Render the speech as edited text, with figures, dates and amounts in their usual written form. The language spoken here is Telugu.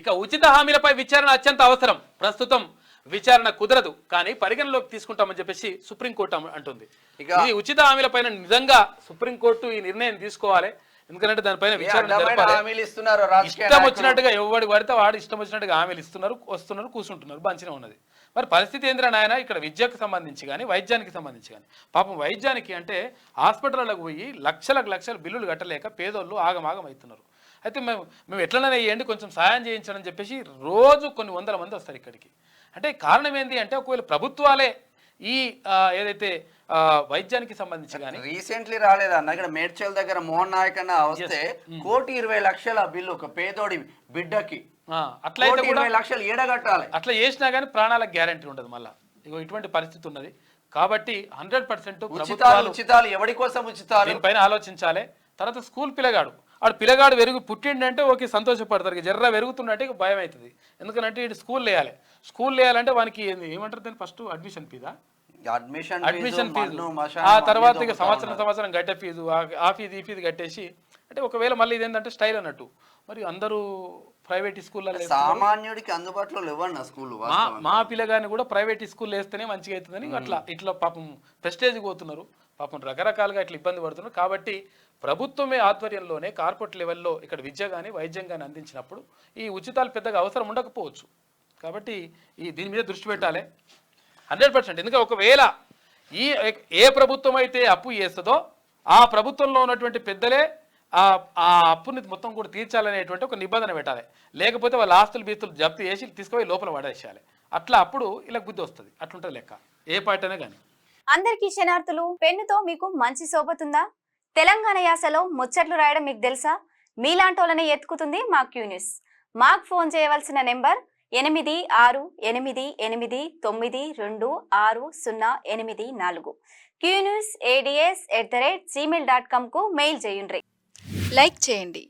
ఇక ఉచిత హామీలపై విచారణ అత్యంత అవసరం. ప్రస్తుతం విచారణ కుదరదు, కానీ పరిగణలోకి తీసుకుంటామని చెప్పేసి సుప్రీంకోర్టు అంటుంది. ఈ ఉచిత హామీలపైన నిజంగా సుప్రీంకోర్టు ఈ నిర్ణయం తీసుకోవాలి. ఎందుకంటే దానిపైన విచారణ జరపాలి. ఇష్టం వచ్చినట్టుగా ఎవడు పడితే వాడు ఇష్టం వచ్చినట్టుగా హామీలు వస్తున్నారు, కూర్చుంటున్నారు, మంచిగా ఉన్నది. మరి పరిస్థితి ఏంద్రా నాయన, ఇక్కడ విద్యకు సంబంధించి కానీ వైద్యానికి సంబంధించి కానీ, పాపం వైద్యానికి అంటే హాస్పిటల్లోకి పోయి లక్షల బిల్లులు కట్టలేక పేదోళ్ళు ఆగమాగం అవుతున్నారు. అయితే మేము ఎట్లనే వేయండి, కొంచెం సాయం చేయించడం చెప్పేసి రోజు కొన్ని వందల మంది వస్తారు ఇక్కడికి. అంటే కారణం ఏంటి అంటే, ఒకవేళ ప్రభుత్వాలే ఈ ఏదైతే వైద్యానికి సంబంధించి కానీ రీసెంట్లీ రాలేదన్న ఇక్కడ మేడ్చల్ దగ్గర మోహన్ నాయక్ అన్న వస్తే 1,20,00,000 బిల్లు ఒక పేదోడి బిడ్డకి, అట్లయితే 20,00,000 ఏడగట్టాలి. అట్లా చేసినా కానీ ప్రాణాలకు గ్యారంటీ ఉండదు. మళ్ళీ ఇగో ఇటువంటి పరిస్థితి ఉన్నది. కాబట్టి 100% ఉచితాలు ఎవరి కోసం ఉచితాలు దీనిపైన ఆలోచించాలి. తర్వాత స్కూల్ పిల్లగాడు పుట్టిండంటే ఓకే సంతోషపడతారు, జర్ర పెరుగుతున్నట్టే భయం అవుతుంది. ఎందుకంటే ఇటు స్కూల్ వేయాలంటే వానికి ఏమంటారు దాన్ని, ఫస్ట్ అడ్మిషన్ ఫీజు, ఆ తర్వాత ఇక సంవత్సరం గడ్డ ఫీజు, ఆ ఫీజు ఈ ఫీజు కట్టేసి, అంటే ఒకవేళ మళ్ళీ ఇదేంటంటే స్టైల్ అన్నట్టు. మరి అందరూ ప్రైవేట్ స్కూల్లో సామాన్యుడికి అందుబాటులో లేవన్న స్కూల్, మా పిల్లగాని కూడా ప్రైవేట్ స్కూల్ వేస్తేనే మంచిగా అవుతుందని ఇట్లా పాపం ప్రెస్టేజ్కి పోతున్నారు. పాపం రకరకాలుగా ఇట్లా ఇబ్బంది పడుతున్నారు. కాబట్టి ప్రభుత్వమే ఆధ్వర్యంలోనే కార్పొరేట్ లెవెల్లో ఇక్కడ విద్య కానీ వైద్యం కానీ అందించినప్పుడు ఈ ఉచితాలు పెద్దగా అవసరం ఉండకపోవచ్చు. కాబట్టి దీని మీద దృష్టి పెట్టాలి 100%. ఎందుకంటే ఒకవేళ ఏ ప్రభుత్వం అయితే అప్పు చేస్తుందో ఆ ప్రభుత్వంలో ఉన్నటువంటి పెద్దలే ఆ అప్పుని మొత్తం కూడా తీర్చాలనేటువంటి ఒక నిబంధన పెట్టాలి. లేకపోతే వాళ్ళ ఆస్తులు బీస్తులు జప్తు చేసి తీసుకుపోయి లోపల పడేసేయాలి. అట్లా అప్పుడు ఇలా బుద్ధి వస్తుంది. అట్లుంటుంది లెక్క ఏ పార్టీ అయినా కానీ. అందరికీ క్షణార్థులు. పెన్నుతో మీకు మంచి సోబతుందా? తెలంగాణ యాసలో ముచ్చట్లు రాయడం మీకు తెలుసా? మీలాంటోళ్ళనే ఎత్తుకుతుంది మా క్యూ న్యూస్. మాకు ఫోన్ చేయవలసిన నెంబర్ 8688926084. qnews@gmail.com కు మెయిల్ చేయండి. లైక్ చేయండి.